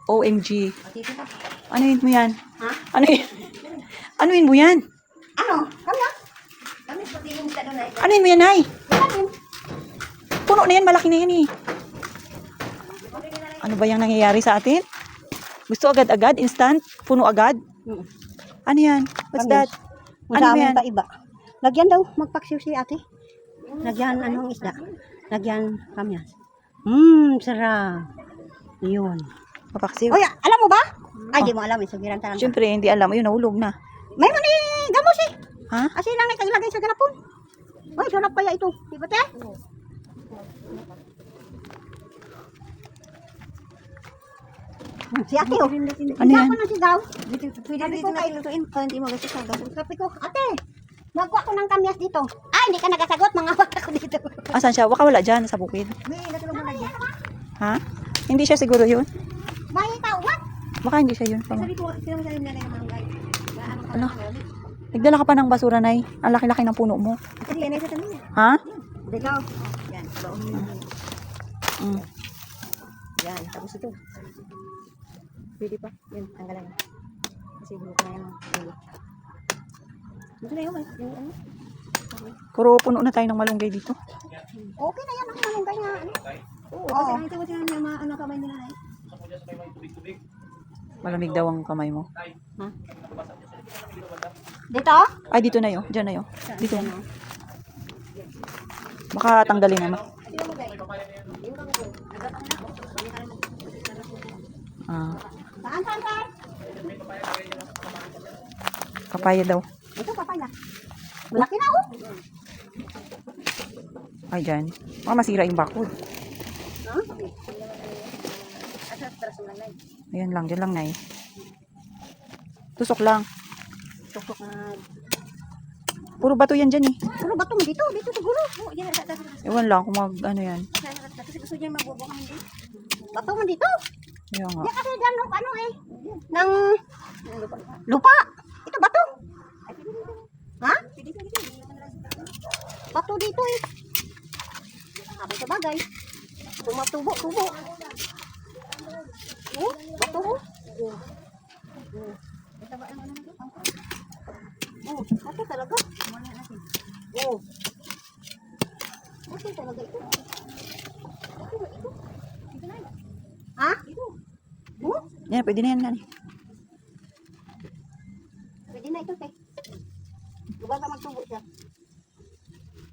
OMG. Dito ka. Anuin mo yan? Ha? Anuin mo yan? Ano? Kami? Kami pati yung sa doon ay. Anuin mo yan, Nay? Kami. Puno na yan, malaki na yan eh. Ano ba yung nangyayari sa atin? Gusto agad-agad? Instant? Puno agad? Ano yan? What's that? Ano Ano ba yan? Pa iba. Lagyan daw, magpaksiw si ate. Lagyan anong isda? Lagyan kamyas. Sarap. Yun. Papaksiw. Oy, alam mo ba? Ay, di mo alam. Sugiran talang. Siyempre, hindi alam. Ayun, nahulog na. May mani gamos eh. Ha? Asi lang nakalagay sa garapon. Oy, sarap kaya ito. Di ba te? Si ate oh. Ano yan? Ako ng sigaw. Pwede dito na ilutuin. Hindi mo kasi sagas. Sabi ko, ate, magkuha ko ng kamyas dito. Ay, hindi ka nagasagot. Mga wata ko dito. Asan siya? Baka wala dyan, sa bukid. May natulog mo na dyan. Ha? Hindi siya siguro yun? May tao, what? Baka hindi siya yun. Sabi ko, sino mo sabi na yung manggay? Ano? Nagdala ka pa ng basura, Nay. Ang laki-laki ng puno mo. Kasi yan ay sa tabi. Ha? Dilaw. Yan. Mm. Yan. Tapos ito. Pwede pa. Yan. Tanggalan. Kasi buka na yan. Ito na yun. Yung ano? Puro puno na tayo ng malunggay dito. Okay na yan. Ang malunggay nga. Oo. Kasi nakita ko siya yung mga kamay nila ay. Malamig daw ang kamay mo. Ha? Dito? Ay, dito na yun. Diyan na yun. Dito na. Baka tanggalin naman. Ah, Saan, saan, saan? papaya daw. Ito, papaya. Malaki na oh. Ay, dyan. Baka masira yung bakod. Ha? Asa, traso lang na. Ayan lang. Dyan lang, Nay. Tusok lang. Tuktok na. Puro bato yan dyan eh. Puro bato mo dito. Dito siguro. Oh, yan. Ewan lang kung mag ano yan. Kasi gusto niya magbubukan dito. Bato mo dito. Ayan nga. Yan kasi dyan ng ano eh. Ng lupa. Ito bato. Ha? Bato dito eh. Sabi sa bagay. Tumatubo, tubo. Oh, bato oh. Oh, bato talaga. Oh. Bato talaga ito. Ha? Oh? Yan, pwede na yan, Nay. Pwede na ito, te. Lugar ka magtubo siya.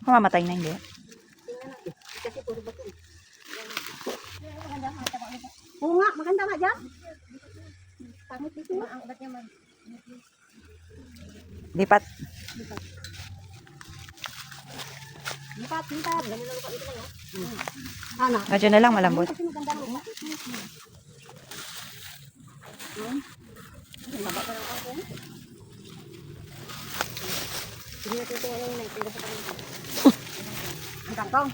Baka mamatay na, hindi. Tingnan natin. Kasi puro bato. Oo nga, maganda nga dyan. Pangit dito. Ba't niya mag... Lipat. Lipat. Ganun lang lupa dito lang. Ano? Diyan na lang, malambot. Kasi maganda ang lupa. Maba pa lang ako. Hindi natin ito ngayon. Ang kangkong.